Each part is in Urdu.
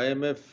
IMF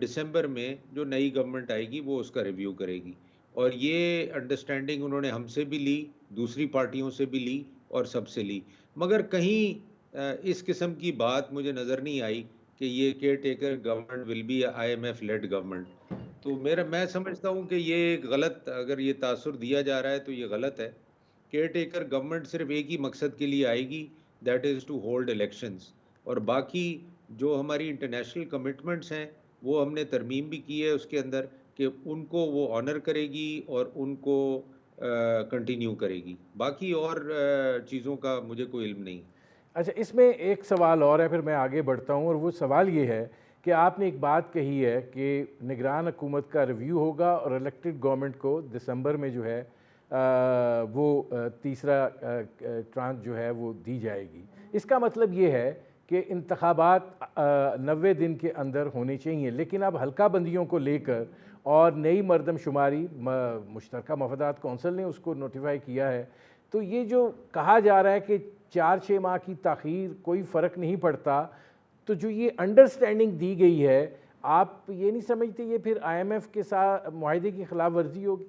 دسمبر میں جو نئی گورنمنٹ آئے گی وہ اس کا ریویو کرے گی، اور یہ انڈرسٹینڈنگ انہوں نے ہم سے بھی لی، دوسری پارٹیوں سے بھی لی اور سب سے لی، مگر کہیں اس قسم کی بات مجھے نظر نہیں آئی کہ یہ caretaker government will be I M F led government. تو میں سمجھتا ہوں کہ یہ ایک غلط، اگر یہ تاثر دیا جا رہا ہے تو یہ غلط ہے. کیئر ٹیکر گورنمنٹ صرف ایک ہی مقصد کے لیے آئے گی، that is to hold elections, اور باقی جو ہماری انٹرنیشنل کمٹمنٹس ہیں وہ ہم نے ترمیم بھی کی ہے اس کے اندر کہ ان کو وہ آنر کرے گی اور ان کو کنٹینیو کرے گی. باقی اور چیزوں کا مجھے کوئی علم نہیں. اچھا، اس میں ایک سوال اور ہے، پھر میں آگے بڑھتا ہوں، اور وہ سوال یہ ہے کہ آپ نے ایک بات کہی ہے کہ نگران حکومت کا ریویو ہوگا اور الیکٹڈ گورنمنٹ کو دسمبر میں جو ہے وہ تیسرا ٹرانچ جو ہے وہ دی جائے گی. اس کا مطلب یہ ہے کہ انتخابات 90 دن کے اندر ہونے چاہیے، لیکن اب حلقہ بندیوں کو لے کر اور نئی مردم شماری مشترکہ مفادات کونسل نے اس کو نوٹیفائی کیا ہے، تو یہ جو کہا جا رہا ہے کہ 4-6 ماہ کی تاخیر کوئی فرق نہیں پڑتا، تو جو یہ انڈرسٹینڈنگ دی گئی ہے، آپ یہ نہیں سمجھتے یہ پھر آئی ایم ایف کے ساتھ معاہدے کی خلاف ورزی ہوگی؟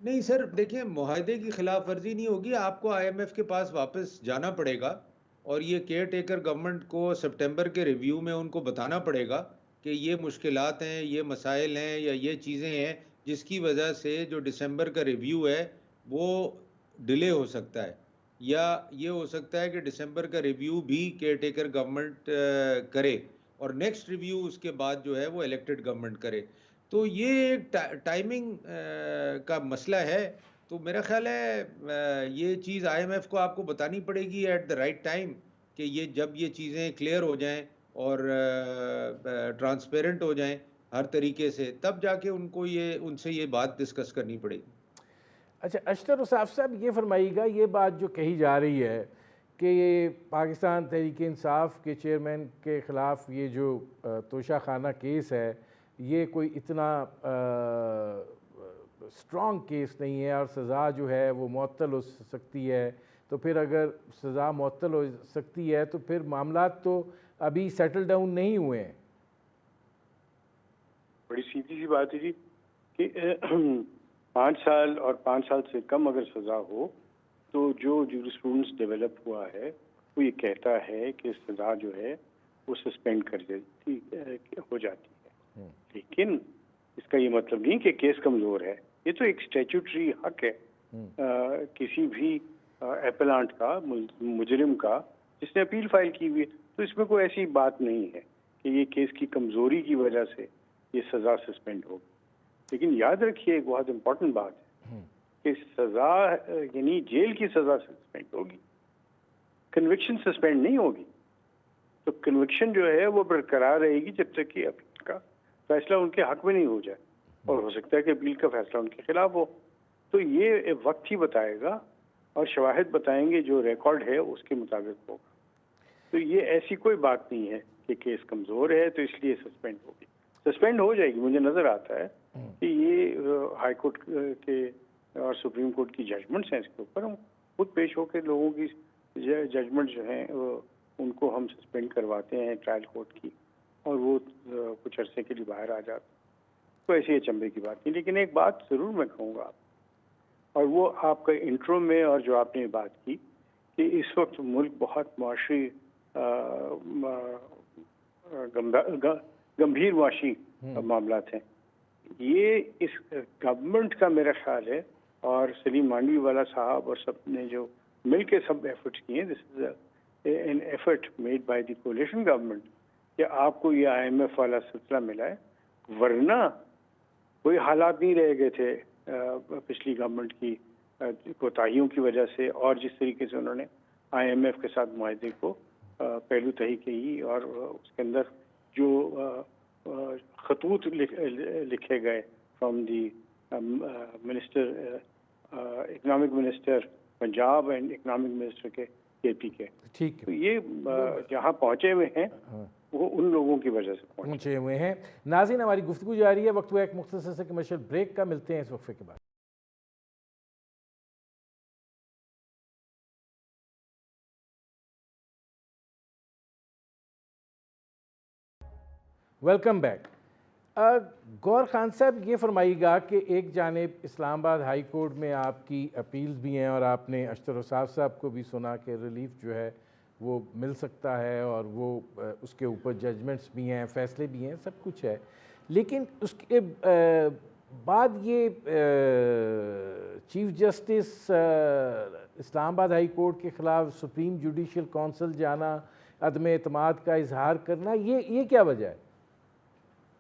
نہیں سر، دیکھیں معاہدے کی خلاف ورزی نہیں ہوگی، آپ کو آئی ایم ایف کے پاس واپس جانا پڑے گا اور یہ کیئر ٹیکر گورنمنٹ کو سپٹمبر کے ریویو میں ان کو بتانا پڑے گا کہ یہ مشکلات ہیں، یہ مسائل ہیں یا یہ چیزیں ہیں جس کی وجہ سے جو دسمبر کا ریویو ہے وہ ڈیلے ہو سکتا ہے، یا یہ ہو سکتا ہے کہ دسمبر کا ریویو بھی کیئر ٹیکر گورنمنٹ کرے اور نیکسٹ ریویو اس کے بعد جو ہے وہ الیکٹڈ گورنمنٹ کرے. تو یہ ایک ٹائمنگ کا مسئلہ ہے. تو میرا خیال ہے یہ چیز آئی ایم ایف کو آپ کو بتانی پڑے گی ایٹ دا رائٹ ٹائم کہ یہ جب یہ چیزیں کلیئر ہو جائیں اور ٹرانسپیرنٹ ہو جائیں ہر طریقے سے، تب جا کے ان کو ان سے یہ بات ڈسکس کرنی پڑے گی. اچھا، اشتر اصاف صاحب یہ فرمائیے گا، یہ بات جو کہی جا رہی ہے کہ یہ پاکستان تحریک انصاف کے چیئرمین کے خلاف یہ جو توشہ خانہ کیس ہے، یہ کوئی اتنا سٹرونگ کیس نہیں ہے اور سزا جو ہے وہ معطل ہو سکتی ہے، تو پھر اگر سزا معطل ہو سکتی ہے تو پھر معاملات تو ابھی سیٹل ڈاؤن نہیں ہوئے ہیں. بڑی سیدھی سی بات ہے جی کہ 5 سال اور 5 سال سے کم اگر سزا ہو تو جو جورسپروڈنس ڈیولپ ہوا ہے وہ یہ کہتا ہے کہ سزا جو ہے وہ سسپینڈ کر جاتی ہو جاتی ہے. لیکن اس کا یہ مطلب نہیں کہ کیس کمزور ہے. یہ تو ایک اسٹیچوٹری حق ہے کسی بھی اپیلانٹ کا، مجرم کا، جس نے اپیل فائل کی ہوئی ہے. تو اس میں کوئی ایسی بات نہیں ہے کہ یہ کیس کی کمزوری کی وجہ سے یہ سزا سسپینڈ ہوگی. لیکن یاد رکھیے ایک بہت امپورٹنٹ بات ہے کہ سزا یعنی جیل کی سزا سسپینڈ ہوگی، کنوکشن سسپینڈ نہیں ہوگی. تو کنوکشن جو ہے وہ برقرار رہے گی جب تک کہ اپیل کا فیصلہ ان کے حق میں نہیں ہو جائے، اور ہو سکتا ہے کہ اپیل کا فیصلہ ان کے خلاف ہو. تو یہ وقت ہی بتائے گا اور شواہد بتائیں گے، جو ریکارڈ ہے اس کے مطابق ہوگا. تو یہ ایسی کوئی بات نہیں ہے کہ کیس کمزور ہے تو اس لیے سسپینڈ ہوگی. سسپینڈ ہو جائے گی. مجھے نظر آتا ہے کہ یہ ہائی کورٹ کے اور سپریم کورٹ کی ججمنٹس ہیں، اس کے اوپر ہم خود پیش ہو کے لوگوں کی ججمنٹ جو ہیں ان کو ہم سسپینڈ کرواتے ہیں ٹرائل کورٹ کی، اور وہ کچھ عرصے کے لیے باہر آ جاتے. تو ایسی اچنبے کی بات نہیں. لیکن ایک بات ضرور میں کہوں گا، اور وہ آپ کا انٹرو میں اور جو آپ نے بات کی کہ اس وقت ملک بہت معاشی گمبھیر معاشی معاملات ہیں. یہ اس گورنمنٹ کا میرا خیال ہے، اور سلیم مانڈوی والا صاحب اور سب نے جو مل کے سب ایفرٹس کیے ہیں، this is an effort made by the coalition government کہ آپ کو یہ آئی ایم ایف والا سلسلہ ملا ہے. ورنہ کوئی حالات نہیں رہ گئے تھے پچھلی گورنمنٹ کی کوتاہیوں کی وجہ سے، اور جس طریقے سے انہوں نے آئی ایم ایف کے ساتھ معاہدے کو پہلو تہی کی اور اس کے اندر جو خطوط لکھے گئے from the minister economic minister Punjab and economic minister کے پی کے، تو یہ جہاں پہنچے ہوئے ہیں وہ ان لوگوں کی وجہ سے پہنچے ہوئے ہیں. ناظرین، ہماری گفتگو جاری ہے، وقت ہوا ایک مختصر سے کمرشل بریک کا. ملتے ہیں اس وقفے کے بعد. Welcome back. گور خان صاحب یہ فرمائیے گا کہ ایک جانب اسلام آباد ہائی کورٹ میں آپ کی اپیلز بھی ہیں اور آپ نے اشتر وصاف صاحب کو بھی سنا کہ ریلیف جو ہے وہ مل سکتا ہے اور وہ اس کے اوپر ججمنٹس بھی ہیں, فیصلے بھی ہیں, سب کچھ ہے. لیکن اس کے بعد یہ چیف جسٹس اسلام آباد ہائی کورٹ کے خلاف سپریم جوڈیشل کونسل جانا, عدم اعتماد کا اظہار کرنا, یہ کیا وجہ ہے؟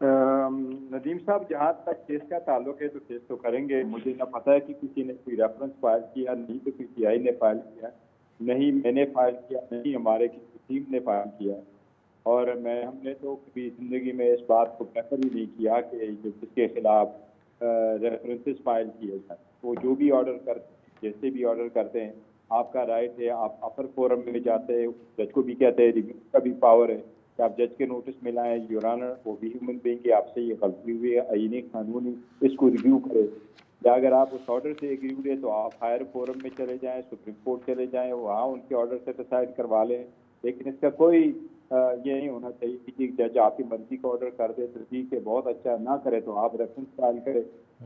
ندیم صاحب, جہاں تک کیس کا تعلق ہے تو کیس تو کریں گے. مجھے نہ پتہ ہے کہ کسی نے کوئی ریفرنس فائل کیا, نہیں تو پی ٹی آئی نے فائل کیا, نہیں میں نے فائل کیا, نہیں ہمارے کسی ٹیم نے فائل کیا. اور ہم نے تو کبھی زندگی میں اس بات کو پریفر ہی نہیں کیا کہ جس کے خلاف ریفرنسز فائل کیے جائیں. وہ جو بھی آرڈر کرتے ہیں, جیسے بھی آرڈر کرتے ہیں, آپ کا رائٹ ہے. آپ اپر فورم میں جاتے ہیں, جج کو بھی کہتے ہیں, ریویو کا بھی پاور ہے کہ آپ جج کے نوٹس میں لائیں, یور آنر وہ بھی ہیومن بینگ ہے, آپ سے یہ غلطی ہوئی ہے, آئینی قانونی اس کو ریویو کرے. یا اگر آپ اس آرڈر سے ایگریوڈ ہے تو آپ ہائر فورم میں چلے جائیں, سپریم کورٹ چلے جائیں, وہاں ان کے آرڈر سے ڈیسائڈ کروا لیں. لیکن اس کا کوئی یہ نہیں ہونا چاہیے کہ جج آپ کی مرضی کا آرڈر کر دے تو ٹھیک ہے, بہت اچھا, نہ کرے تو آپ ریفرنس فائل کرے.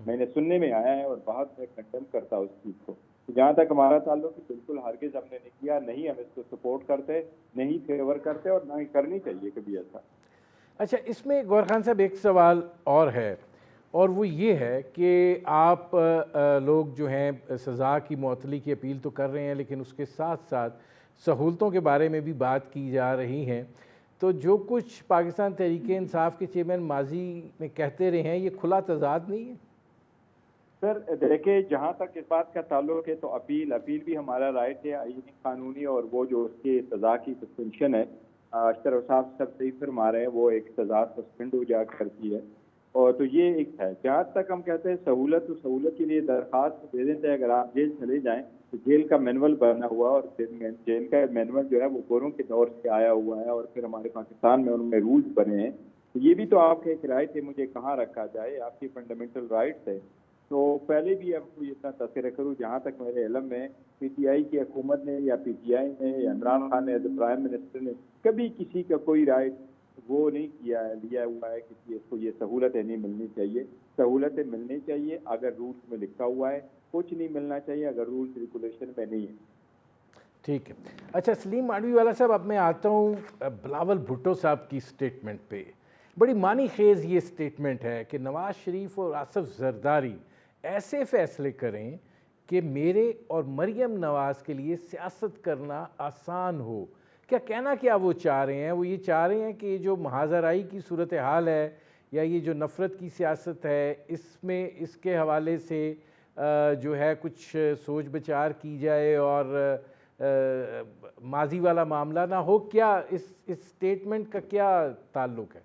میں نے سننے میں آیا ہے اور بہت میں کنڈیم کرتا ہوں اس چیز کو. جہاں تک ہمارا تعلق ہے, بالکل ہرگز ہم نے نہیں کیا, نہیں ہم اس کو سپورٹ کرتے, نہیں فیور کرتے, اور نہ ہی کرنی چاہیے کبھی ایسا. اچھا, اس میں گور خان صاحب ایک سوال اور ہے, اور وہ یہ ہے کہ آپ لوگ جو ہیں سزا کی معطلی کی اپیل تو کر رہے ہیں, لیکن اس کے ساتھ ساتھ سہولتوں کے بارے میں بھی بات کی جا رہی ہیں. تو جو کچھ پاکستان تحریک انصاف کے چیئرمین ماضی میں کہتے رہے ہیں, یہ کھلا تضاد نہیں ہے؟ سر دیکھیں, جہاں تک اس بات کا تعلق ہے تو اپیل بھی ہمارا رائٹ ہے, آئینی قانونی, اور وہ جو اس کی سزا کی سسپینشن ہے, اشتر وصاف سب صحیح فرما رہے ہیں, وہ ایک سزا سسپینڈ ہو جا کرتی ہے. اور تو یہ ایک ہے. جہاں تک ہم کہتے ہیں سہولت, تو سہولت کے لیے درخواست دے دیتے ہیں. اگر آپ جیل چلے جائیں تو جیل کا مینول بنا ہوا, اور جیل کا مینول جو ہے وہ گوروں کے دور سے آیا ہوا ہے, اور پھر ہمارے پاکستان میں ان میں رولز بنے ہیں. یہ بھی تو آپ کے ایک رائٹ ہے, مجھے کہاں رکھا جائے, آپ کی فنڈامنٹل رائٹس ہے. تو پہلے بھی اب کوئی اتنا تذکرہ کروں, جہاں تک میرے علم میں پی ٹی آئی کی حکومت نے یا پی ٹی آئی نے یا عمران خان نے پرائم منسٹر نے کبھی کسی کا کوئی رائٹ وہ نہیں لیا ہوا ہے کہ اس کو یہ سہولتیں نہیں ملنی چاہیے. سہولتیں ملنی چاہیے اگر رولز میں لکھا ہوا ہے, کچھ نہیں ملنا چاہیے اگر رولز ریگولیشن میں نہیں ہے. ٹھیک ہے. اچھا سلیم مانڈوی والا صاحب, اب میں آتا ہوں بلاول بھٹو صاحب کی سٹیٹمنٹ پہ. بڑی معنی خیز یہ سٹیٹمنٹ ہے کہ نواز شریف اور آصف زرداری ایسے فیصلے کریں کہ میرے اور مریم نواز کے لیے سیاست کرنا آسان ہو. کہنا کیا وہ چاہ رہے ہیں؟ وہ یہ چاہ رہے ہیں کہ یہ جو محاذرائی کی صورتحال ہے یا یہ جو نفرت کی سیاست ہے, اس میں اس کے حوالے سے جو ہے کچھ سوچ بچار کی جائے اور ماضی والا معاملہ نہ ہو. کیا اس سٹیٹمنٹ کا کیا تعلق ہے؟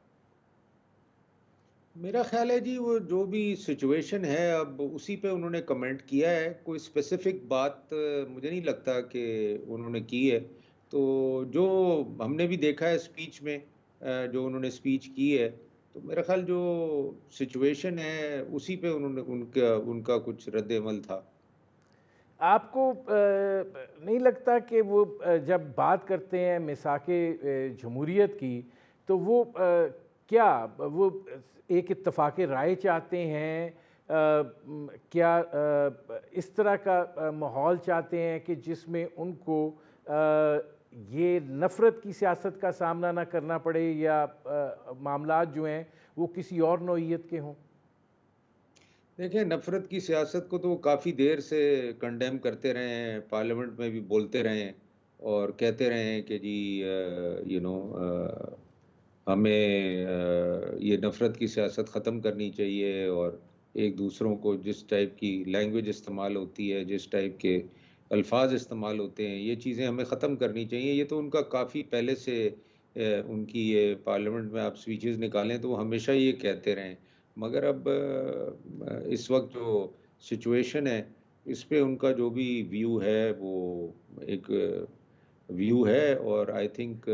میرا خیال ہے جی وہ جو بھی سچویشن ہے اب اسی پہ انہوں نے کمنٹ کیا ہے. کوئی اسپیسیفک بات مجھے نہیں لگتا کہ انہوں نے کی ہے. تو جو ہم نے بھی دیکھا ہے اسپیچ میں, جو انہوں نے اسپیچ کی ہے, تو میرا خیال جو سچویشن ہے اسی پہ انہوں نے ان کا کچھ رد عمل تھا. آپ کو نہیں لگتا کہ وہ جب بات کرتے ہیں میثاق جمہوریت کی تو وہ کیا وہ ایک اتفاق رائے چاہتے ہیں؟ کیا اس طرح کا ماحول چاہتے ہیں کہ جس میں ان کو یہ نفرت کی سیاست کا سامنا نہ کرنا پڑے, یا معاملات جو ہیں وہ کسی اور نوعیت کے ہوں؟ دیکھیں, نفرت کی سیاست کو تو وہ کافی دیر سے کنڈیم کرتے رہے ہیں, پارلیمنٹ میں بھی بولتے رہے ہیں اور کہتے رہے ہیں کہ جی ہمیں یہ نفرت کی سیاست ختم کرنی چاہیے, اور ایک دوسروں کو جس ٹائپ کی لینگویج استعمال ہوتی ہے, جس ٹائپ کے الفاظ استعمال ہوتے ہیں, یہ چیزیں ہمیں ختم کرنی چاہیے. یہ تو ان کا کافی پہلے سے ان کی یہ پارلیمنٹ میں آپ سپیچز نکالیں تو وہ ہمیشہ یہ کہتے رہے. مگر اب اس وقت جو سچویشن ہے اس پہ ان کا جو بھی ویو ہے وہ ایک ویو ہے, اور آئی تھنک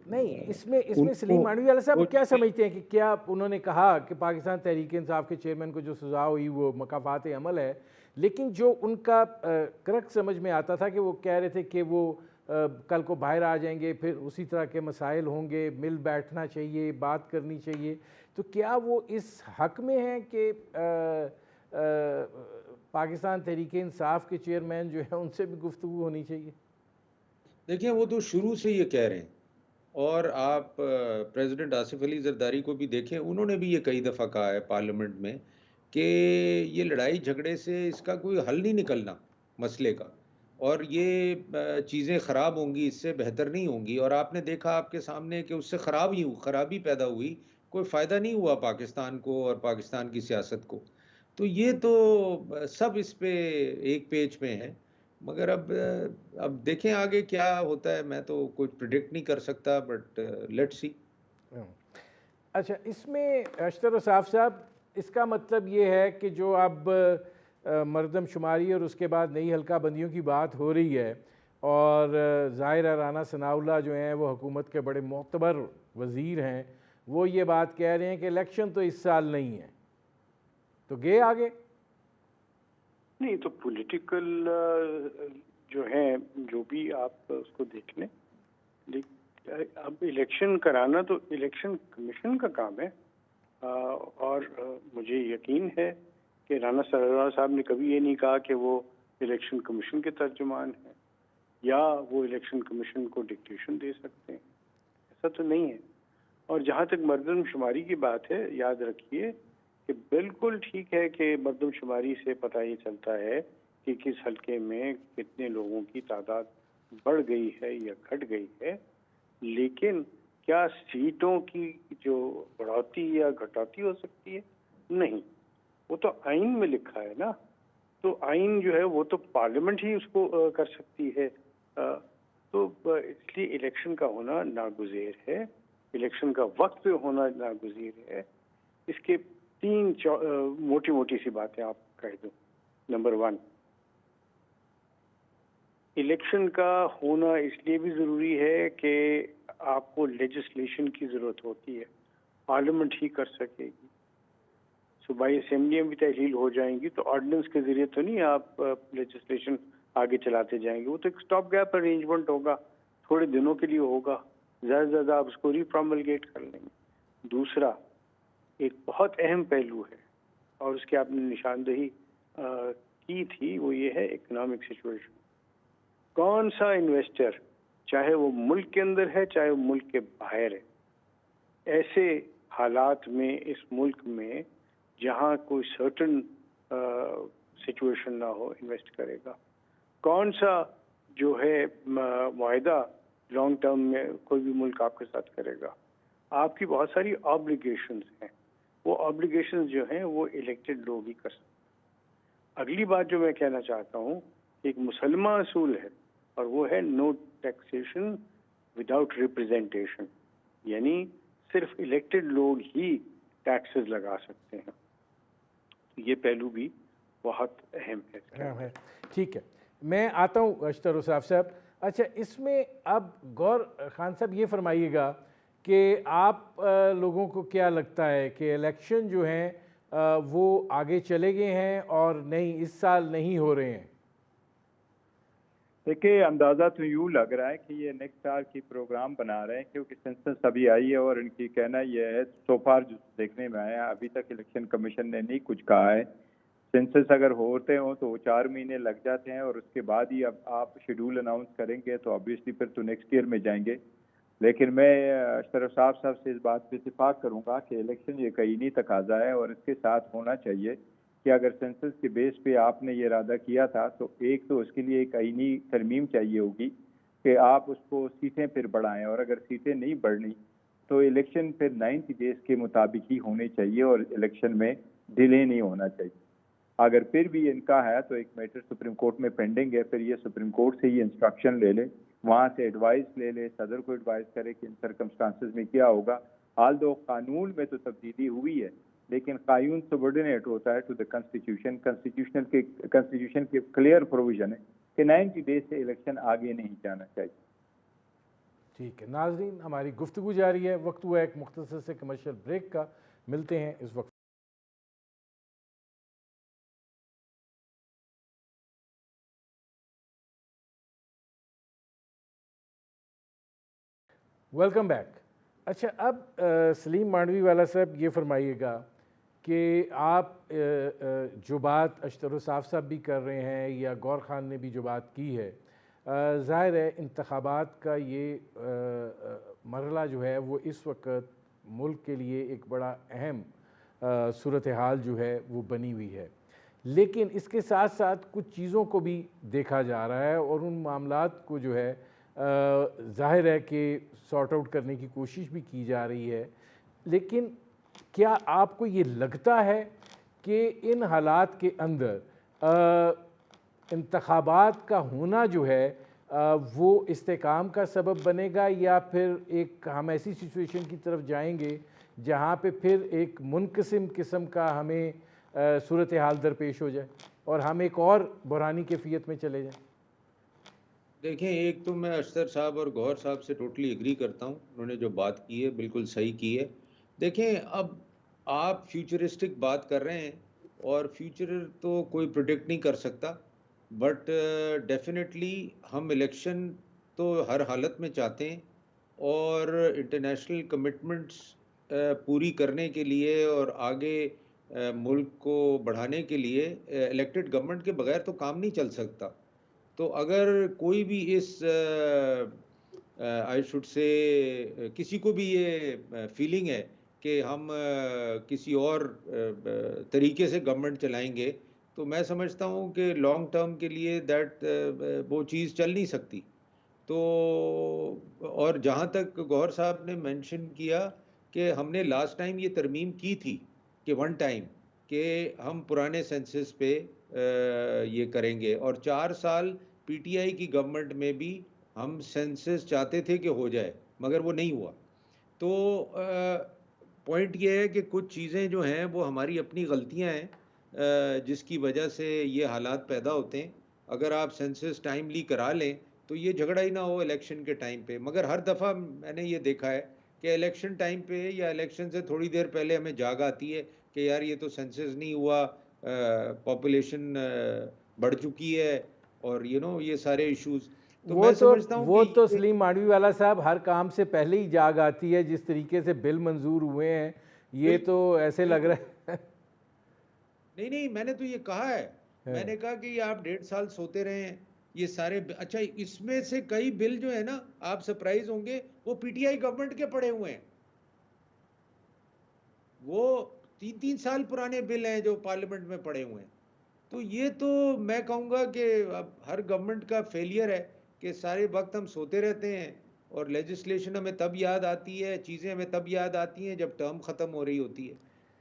نہیں اس میں سلیم مانڈوی والا صاحب کیا سمجھتے ہیں کہ کیا انہوں نے کہا کہ پاکستان تحریک انصاف کے چیئرمین کو جو سزا ہوئی وہ مکافات عمل ہے, لیکن جو ان کا کرک سمجھ میں آتا تھا کہ وہ کہہ رہے تھے کہ وہ کل کو باہر آ جائیں گے، پھر اسی طرح کے مسائل ہوں گے، مل بیٹھنا چاہیے، بات کرنی چاہیے، تو کیا وہ اس حق میں ہیں کہ پاکستان تحریک انصاف کے چیئرمین جو ہیں ان سے بھی گفتگو ہونی چاہیے؟ دیکھیں وہ تو شروع سے یہ کہہ رہے ہیں، اور آپ پریزیڈنٹ آصف علی زرداری کو بھی دیکھیں، انہوں نے بھی یہ کئی دفعہ کہا ہے پارلیمنٹ میں کہ یہ لڑائی جھگڑے سے اس کا کوئی حل نہیں نکلنا مسئلے کا، اور یہ چیزیں خراب ہوں گی، اس سے بہتر نہیں ہوں گی، اور آپ نے دیکھا آپ کے سامنے کہ اس سے خرابی پیدا ہوئی، کوئی فائدہ نہیں ہوا پاکستان کو اور پاکستان کی سیاست کو. تو یہ تو سب اس پہ ایک پیج پہ ہیں، مگر اب دیکھیں آگے کیا ہوتا ہے. میں تو کچھ پریڈکٹ نہیں کر سکتا، بٹ لیٹ سی. اچھا، اس میں اشتر وصاف صاحب اس کا مطلب یہ ہے کہ جو اب مردم شماری اور اس کے بعد نئی حلقہ بندیوں کی بات ہو رہی ہے، اور ظاہر رانا ثناءاللہ جو ہیں وہ حکومت کے بڑے معتبر وزیر ہیں، وہ یہ بات کہہ رہے ہیں کہ الیکشن تو اس سال نہیں ہے، تو گئے آگے نہیں تو پولیٹیکل جو ہیں، جو بھی آپ اس کو دیکھ لیں، اب الیکشن کرانا تو الیکشن کمیشن کا کام ہے، اور مجھے یقین ہے کہ رانا ثناءاللہ صاحب نے کبھی یہ نہیں کہا کہ وہ الیکشن کمیشن کے ترجمان ہیں یا وہ الیکشن کمیشن کو ڈکٹیشن دے سکتے ہیں، ایسا تو نہیں ہے. اور جہاں تک مردم شماری کی بات ہے، یاد رکھیے کہ بالکل ٹھیک ہے کہ مردم شماری سے پتہ یہ چلتا ہے کہ کس حلقے میں کتنے لوگوں کی تعداد بڑھ گئی ہے یا گھٹ گئی ہے، لیکن کیا سیٹوں کی جو بڑھوتی یا گھٹوتی ہو سکتی ہے؟ نہیں، وہ تو آئین میں لکھا ہے نا. تو آئین جو ہے وہ تو پارلیمنٹ ہی اس کو کر سکتی ہے. تو اس لیے الیکشن کا ہونا ناگزیر ہے، الیکشن کا وقت پہ ہونا ناگزیر ہے. اس کے تین موٹی موٹی سی باتیں آپ کہہ دوں. نمبر 1، الیکشن کا ہونا اس لیے بھی ضروری ہے کہ آپ کو لیجسلیشن کی ضرورت ہوتی ہے، پارلیمنٹ ہی کر سکے گی. صوبائی اسمبلیاں بھی تحلیل ہو جائیں گی تو آرڈیننس کے ذریعے تو نہیں آپ لیجسلیشن آگے چلاتے جائیں گے، وہ تو ایک سٹاپ گیپ ارینجمنٹ ہوگا، تھوڑے دنوں کے لیے ہوگا، زیادہ سے زیادہ آپ اس کو ریپروملگیٹ کر لیں گے. دوسرا ایک بہت اہم پہلو ہے اور اس کی آپ نے نشاندہی کی تھی، وہ یہ ہے اکنامک سچویشن. کون سا انویسٹر، چاہے وہ ملک کے اندر ہے چاہے وہ ملک کے باہر ہے، ایسے حالات میں اس ملک میں جہاں کوئی سرٹن سچویشن نہ ہو انویسٹ کرے گا؟ کون سا جو ہے معاہدہ لانگ ٹرم میں کوئی بھی ملک آپ کے ساتھ کرے گا؟ آپ کی بہت ساری آبلیگیشنز ہیں، وہ آبلیگیشنز جو ہیں وہ الیکٹڈ لوگ ہی کر سکتے ہیں. اگلی بات جو میں کہنا چاہتا ہوں، ایک مسلمہ اصول ہے اور وہ ہے نو ٹیکسیشن وداؤٹ ریپرزینٹیشن، یعنی صرف الیکٹڈ لوگ ہی ٹیکسز لگا سکتے ہیں. یہ پہلو بھی بہت اہم ہے. ٹھیک ہے، میں آتا ہوں اشتر وصاف صاحب. اچھا، اس میں اب غور خان صاحب یہ فرمائیے گا کہ آپ لوگوں کو کیا لگتا ہے کہ الیکشن جو ہیں وہ آگے چلے گئے ہیں اور نہیں اس سال نہیں ہو رہے ہیں؟ دیکھیے، اندازہ تو یوں لگ رہا ہے کہ یہ نیکسٹ سال کی پروگرام بنا رہے ہیں، کیونکہ سینسس ابھی آئی ہے اور ان کی کہنا یہ ہے، سو فار جو دیکھنے میں آیا ابھی تک الیکشن کمیشن نے نہیں کچھ کہا ہے. سینسس اگر ہوتے ہوں تو 4 مہینے لگ جاتے ہیں اور اس کے بعد ہی اب آپ شیڈول اناؤنس کریں گے تو obviously پھر تو نیکسٹ ایئر میں جائیں گے. لیکن میں اشرف صاحب سے اس بات پہ اتفاق کروں گا کہ الیکشن یہ یقینی تقاضا ہے اور اس کے ساتھ ہونا چاہیے کہ اگر سینسس کے بیس پہ آپ نے یہ ارادہ کیا تھا تو ایک تو اس کے لیے ایک آئینی ترمیم چاہیے ہوگی کہ آپ اس کو سیٹیں پھر بڑھائیں، اور اگر سیٹیں نہیں بڑھنی تو الیکشن پھر 90 ڈیز کے مطابق ہی ہونے چاہیے اور الیکشن میں ڈیلے نہیں ہونا چاہیے. اگر پھر بھی ان کا ہے تو ایک میٹر سپریم کورٹ میں پینڈنگ ہے، پھر یہ سپریم کورٹ سے یہ انسٹرکشن لے لے، وہاں سے ایڈوائس لے لے، صدر کو ایڈوائز کرے کہ ان سرکمسٹانسز میں کیا ہوگا. حال دو قانون میں تو تبدیلی ہوئی ہے لیکن قانون سبارڈینیٹ ہوتا ہے ٹو دا کانسٹیٹیوشن. کانسٹیٹیوشن کے کلیئر پروویژن ہے کہ 90 ڈیز سے الیکشن آگے نہیں جانا چاہیے. ٹھیک ہے ناظرین، ہماری گفتگو جاری ہے، وقت ہوا ایک مختصر سے کمرشل بریک کا. ملتے ہیں اس وقت. Welcome back. اچھا اب سلیم مانڈوی والا صاحب یہ فرمائیے گا کہ آپ جو بات اشتر الصاف صاحب بھی کر رہے ہیں یا گور خان نے بھی جو بات کی ہے، ظاہر ہے انتخابات کا یہ مرحلہ جو ہے وہ اس وقت ملک کے لیے ایک بڑا اہم صورتحال جو ہے وہ بنی ہوئی ہے، لیکن اس کے ساتھ ساتھ کچھ چیزوں کو بھی دیکھا جا رہا ہے اور ان معاملات کو جو ہے ظاہر ہے کہ سارٹ آؤٹ کرنے کی کوشش بھی کی جا رہی ہے. لیکن کیا آپ کو یہ لگتا ہے کہ ان حالات کے اندر انتخابات کا ہونا جو ہے وہ استحکام کا سبب بنے گا، یا پھر ایک ہم ایسی سچویشن کی طرف جائیں گے جہاں پہ پھر ایک منقسم قسم کا ہمیں صورتحال درپیش ہو جائے اور ہم ایک اور بحرانی کیفیت میں چلے جائیں؟ دیکھیں، ایک تو میں اشتر صاحب اور گوہر صاحب سے ٹوٹلی ایگری کرتا ہوں، انہوں نے جو بات کی ہے بالکل صحیح کی ہے. دیکھیں، اب آپ فیوچرسٹک بات کر رہے ہیں اور فیوچر تو کوئی پریڈکٹ نہیں کر سکتا، بٹ ڈیفینیٹلی ہم الیکشن تو ہر حالت میں چاہتے ہیں، اور انٹرنیشنل کمٹمنٹس پوری کرنے کے لیے اور آگے ملک کو بڑھانے کے لیے الیکٹڈ گورنمنٹ کے بغیر تو کام نہیں چل سکتا. تو اگر کوئی بھی اس آئی شوڈ سے کسی کو بھی یہ فیلنگ ہے کہ ہم کسی اور طریقے سے گورنمنٹ چلائیں گے، تو میں سمجھتا ہوں کہ لانگ ٹرم کے لیے وہ چیز چل نہیں سکتی. تو اور جہاں تک گوہر صاحب نے مینشن کیا کہ ہم نے لاسٹ ٹائم یہ ترمیم کی تھی کہ ون ٹائم کہ ہم پرانے سینسس پہ یہ کریں گے، اور 4 سال پی ٹی آئی کی گورنمنٹ میں بھی ہم سینسس چاہتے تھے کہ ہو جائے، مگر وہ نہیں ہوا. تو پوائنٹ یہ ہے کہ کچھ چیزیں جو ہیں وہ ہماری اپنی غلطیاں ہیں جس کی وجہ سے یہ حالات پیدا ہوتے ہیں. اگر آپ سینسس ٹائملی کرا لیں تو یہ جھگڑا ہی نہ ہو الیکشن کے ٹائم پہ. مگر ہر دفعہ میں نے یہ دیکھا ہے کہ الیکشن ٹائم پہ یا الیکشن سے تھوڑی دیر پہلے ہمیں جاگ آتی ہے کہ یار یہ تو سینسس نہیں ہوا، پاپولیشن بڑھ چکی ہے، اور یہ سارے ایشوز. تو میں سمجھتا ہوں وہ کہ تو سلیم مانڈوی والا صاحب ہر کام سے پہلے ہی جاگ آتی ہے. جس طریقے سے بل منظور ہوئے ہیں یہ تو ایسے لگ رہا ہے. نہیں، میں نے تو یہ کہا ہے، میں نے کہا کہ یہ آپ 1.5 سال سوتے رہے ہیں یہ سارے. اچھا، اس میں سے کئی بل جو ہے نا، آپ سرپرائز ہوں گے، وہ پی ٹی آئی گورنمنٹ کے پڑے ہوئے ہیں. وہ 3 سال پرانے بل ہیں جو پارلیمنٹ میں پڑے ہوئے ہیں. تو یہ تو میں کہوں گا کہ اب ہر گورنمنٹ کا فیلئر ہے کہ سارے وقت ہم سوتے رہتے ہیں، اور لیجسلیشن ہمیں تب یاد آتی ہے، چیزیں ہمیں تب یاد آتی ہیں جب ٹرم ختم ہو رہی ہوتی ہے.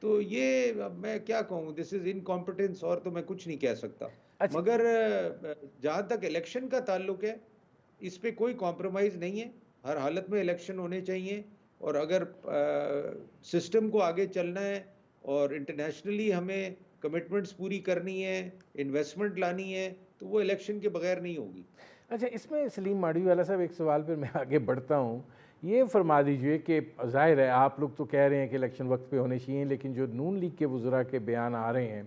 تو یہ اب میں کیا کہوں، دس از انکمپٹنس، اور تو میں کچھ نہیں کہہ سکتا. مگر جہاں تک الیکشن کا تعلق ہے، اس پہ کوئی کمپرومائز نہیں ہے. ہر حالت میں الیکشن ہونے چاہیے، اور اگر سسٹم کو آگے چلنا ہے اور انٹرنیشنلی ہمیں کمٹمنٹس پوری کرنی ہے، انویسٹمنٹ لانی ہے، تو وہ الیکشن کے بغیر نہیں ہوگی. اچھا، اس میں سلیم مانڈوی والا صاحب ایک سوال پہ میں آگے بڑھتا ہوں. یہ فرما دیجئے کہ ظاہر ہے آپ لوگ تو کہہ رہے ہیں کہ الیکشن وقت پہ ہونے چاہیے، لیکن جو نون لیگ کے وزراء کے بیان آ رہے ہیں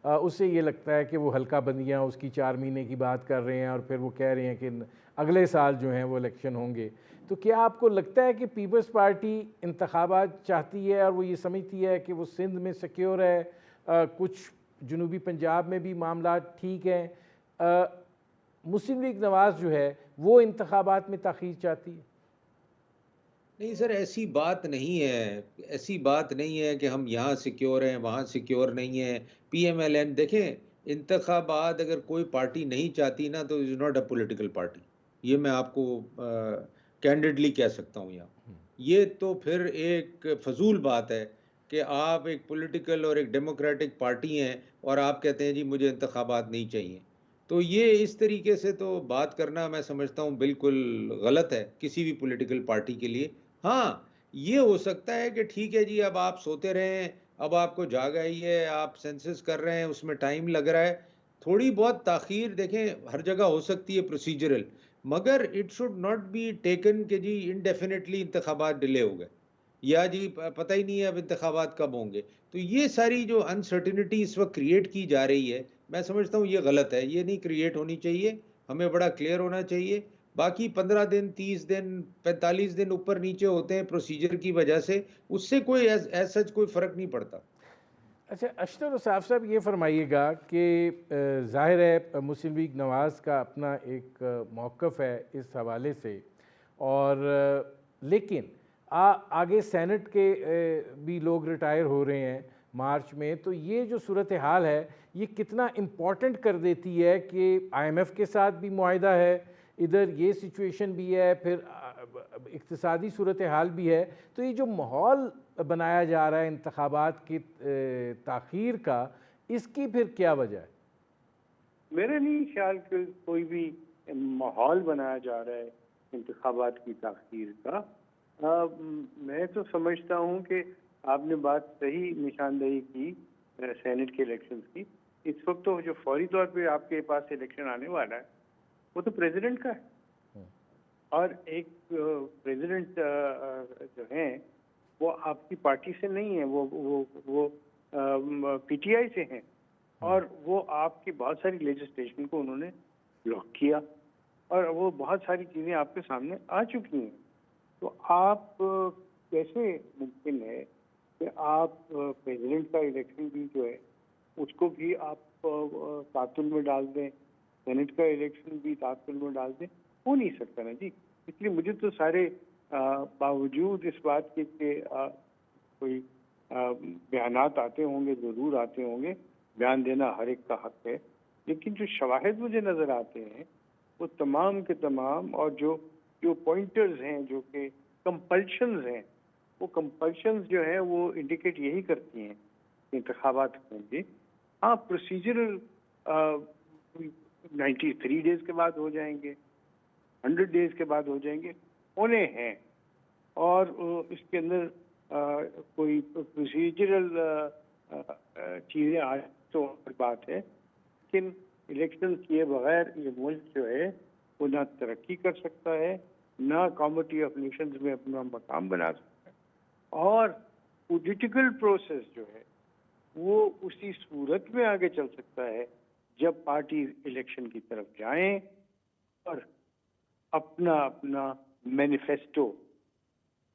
اس سے یہ لگتا ہے کہ وہ ہلکا بندیاں اس کی 4 مہینے کی بات کر رہے ہیں، اور پھر وہ کہہ رہے ہیں کہ اگلے سال جو ہیں وہ الیکشن ہوں گے. تو کیا آپ کو لگتا ہے کہ پیپلز پارٹی انتخابات چاہتی ہے اور وہ یہ سمجھتی ہے کہ وہ سندھ میں سیکیور ہے، کچھ جنوبی پنجاب میں بھی معاملات ٹھیک ہیں، مسلم لیگ نواز جو ہے وہ انتخابات میں تاخیر چاہتی ہے؟ نہیں سر، ایسی بات نہیں ہے، ایسی بات نہیں ہے کہ ہم یہاں سیکیور ہیں وہاں سیکیور نہیں ہیں. پی ایم ایل این دیکھیں، انتخابات اگر کوئی پارٹی نہیں چاہتی نا تو is not a political party. یہ میں آپ کو کینڈیڈلی کہہ سکتا ہوں یہاں. یہ تو پھر ایک فضول بات ہے کہ آپ ایک پولیٹیکل اور ایک ڈیموکریٹک پارٹی ہیں اور آپ کہتے ہیں جی مجھے انتخابات نہیں چاہیے. تو یہ اس طریقے سے تو بات کرنا میں سمجھتا ہوں بالکل غلط ہے کسی بھی پولیٹیکل پارٹی کے لیے. ہاں، یہ ہو سکتا ہے کہ ٹھیک ہے جی، اب آپ سوتے رہے ہیں، اب آپ کو جاگ آئی ہے، آپ سینسس کر رہے ہیں، اس میں ٹائم لگ رہا ہے، تھوڑی بہت تاخیر دیکھیں ہر جگہ ہو سکتی ہے پروسیجرل، مگر it should not be taken کہ جی انڈیفینیٹلی انتخابات ڈیلے ہو گئے، یا جی پتہ ہی نہیں ہے اب انتخابات کب ہوں گے. تو یہ ساری جو انسرٹینٹی اس وقت کریٹ کی جا رہی ہے، میں سمجھتا ہوں یہ غلط ہے، یہ نہیں کریٹ ہونی چاہیے. ہمیں بڑا کلیئر ہونا چاہیے باقی 15 دن 30 دن 45 دن اوپر نیچے ہوتے ہیں پروسیجر کی وجہ سے، اس سے کوئی ایز سچ کوئی فرق نہیں پڑتا۔ اچھا اشتر الصاف صاحب یہ فرمائیے گا کہ ظاہر ہے مسلم لیگ نواز کا اپنا ایک موقف ہے اس حوالے سے، اور لیکن آگے سینٹ کے بھی لوگ ریٹائر ہو رہے ہیں مارچ میں، تو یہ جو صورتحال ہے یہ کتنا امپورٹنٹ کر دیتی ہے کہ آئی ایم ایف کے ساتھ بھی معاہدہ ہے، ادھر یہ سچویشن بھی ہے، پھر اقتصادی صورتحال بھی ہے، تو یہ جو ماحول بنایا جا رہا ہے انتخابات کی تاخیر کا، اس کی پھر کیا وجہ ہے؟ میرا نہیں خیال کہ کوئی بھی ماحول بنایا جا رہا ہے انتخابات کی تاخیر کا۔ میں تو سمجھتا ہوں کہ آپ نے بات صحیح نشاندہی کی سینٹ کے الیکشنز کی۔ اس وقت تو جو فوری طور پہ آپ کے پاس الیکشن آنے والا ہے وہ تو پریزیڈنٹ کا ہے، اور ایک پریزیڈنٹ جو ہیں وہ آپ کی پارٹی سے نہیں ہے، وہ پی ٹی آئی سے ہیں، اور وہ آپ کی بہت ساری لیجسلیشن کو انہوں نے بلاک کیا، اور وہ بہت ساری چیزیں آپ کے سامنے آ چکی ہیں۔ تو آپ کیسے ممکن ہے کہ آپ پریزیڈنٹ کا الیکشن بھی جو ہے اس کو بھی آپ تعطل میں ڈال دیں، سینٹ کا الیکشن بھی تعطل میں ڈال دیں؟ ہو نہیں سکتا نا جی۔ اس لیے مجھے تو سارے باوجود اس بات کے کہ کوئی بیانات آتے ہوں گے، ضرور آتے ہوں گے، بیان دینا ہر ایک کا حق ہے، لیکن جو شواہد مجھے نظر آتے ہیں وہ تمام کے تمام، اور جو پوائنٹرز ہیں، جو کہ کمپلشنز ہیں، وہ کمپلشنز جو ہیں وہ انڈیکیٹ یہی کرتی ہیں کہ انتخابات ہوں گے۔ ہاں پروسیجرل 93 ڈیز کے بعد ہو جائیں گے، 100 ڈیز کے بعد ہو جائیں گے، ہونے ہیں، اور اس کے اندر کوئی پروسیجرل چیزیں آج تو بات ہے، لیکن الیکشن کیے بغیر یہ ملک جو ہے وہ نہ ترقی کر سکتا ہے، نہ کمیٹی آف نیشنز میں اپنا مقام بنا سکتا ہے، اور پولیٹیکل پروسیس جو ہے وہ اسی صورت میں آگے چل سکتا ہے جب پارٹی الیکشن کی طرف جائیں اور اپنا مینیفیسٹو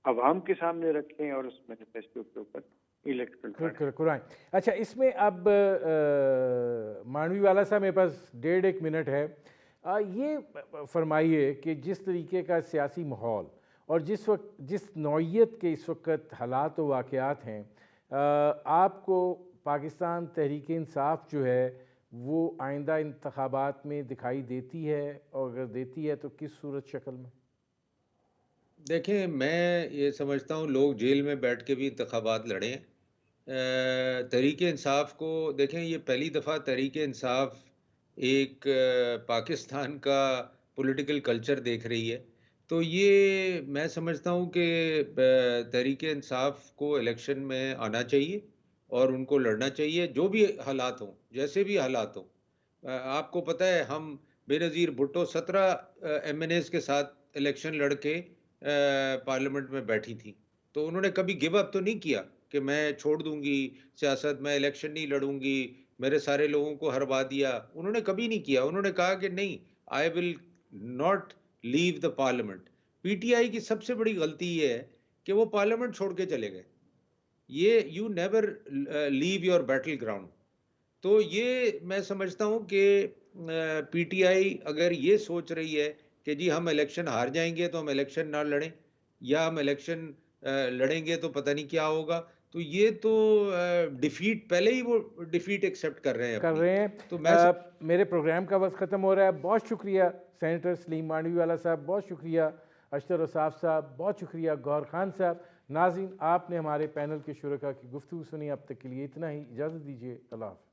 عوام کے سامنے رکھیں اور اس مینیفیسٹو کے اوپر الیکشن قرآن۔ اچھا اس میں اب مانوی والا صاحب میرے پاس 1.5 منٹ ہے، یہ فرمائیے کہ جس طریقے کا سیاسی ماحول اور جس نوعیت کے اس وقت حالات و واقعات ہیں، آپ کو پاکستان تحریک انصاف جو ہے وہ آئندہ انتخابات میں دکھائی دیتی ہے، اور اگر دیتی ہے تو کس صورت شکل میں؟ دیکھیں میں یہ سمجھتا ہوں لوگ جیل میں بیٹھ کے بھی انتخابات لڑیں۔ تحریک انصاف کو دیکھیں، یہ پہلی دفعہ تحریک انصاف ایک پاکستان کا پولیٹیکل کلچر دیکھ رہی ہے، تو یہ میں سمجھتا ہوں کہ تحریک انصاف کو الیکشن میں آنا چاہیے اور ان کو لڑنا چاہیے، جو بھی حالات ہوں، جیسے بھی حالات ہوں۔ آپ کو پتہ ہے ہم بے نظیر بھٹو 17 ایم این ایز کے ساتھ الیکشن لڑ کے پارلیمنٹ میں بیٹھی تھی، تو انہوں نے کبھی گیو اپ تو نہیں کیا کہ میں چھوڑ دوں گی سیاست، میں الیکشن نہیں لڑوں گی، میرے سارے لوگوں کو ہروا دیا، انہوں نے کبھی نہیں کیا۔ انہوں نے کہا کہ نہیں، I will not leave the parliament. P T I کی سب سے بڑی غلطی یہ ہے کہ وہ پارلیمنٹ چھوڑ کے چلے گئے۔ یہ you never leave your battle ground. تو یہ میں سمجھتا ہوں کہ پی ٹی آئی اگر یہ سوچ رہی ہے کہ جی ہم الیکشن ہار جائیں گے تو ہم الیکشن نہ لڑیں، یا ہم الیکشن لڑیں گے تو پتہ نہیں کیا ہوگا، تو یہ تو ڈیفیٹ، پہلے ہی وہ ڈیفیٹ ایکسیپٹ کر رہے ہیں تو میرے پروگرام کا وقت ختم ہو رہا ہے۔ بہت شکریہ سینیٹر سلیم مانوی والا صاحب، بہت شکریہ اشتر الصاف صاحب، بہت شکریہ گوہر خان صاحب۔ ناظرین، آپ نے ہمارے پینل کے شرکاء کی گفتگو سنی، اب تک کے لیے اتنا ہی، اجازت دیجیے، اللہ حافظ۔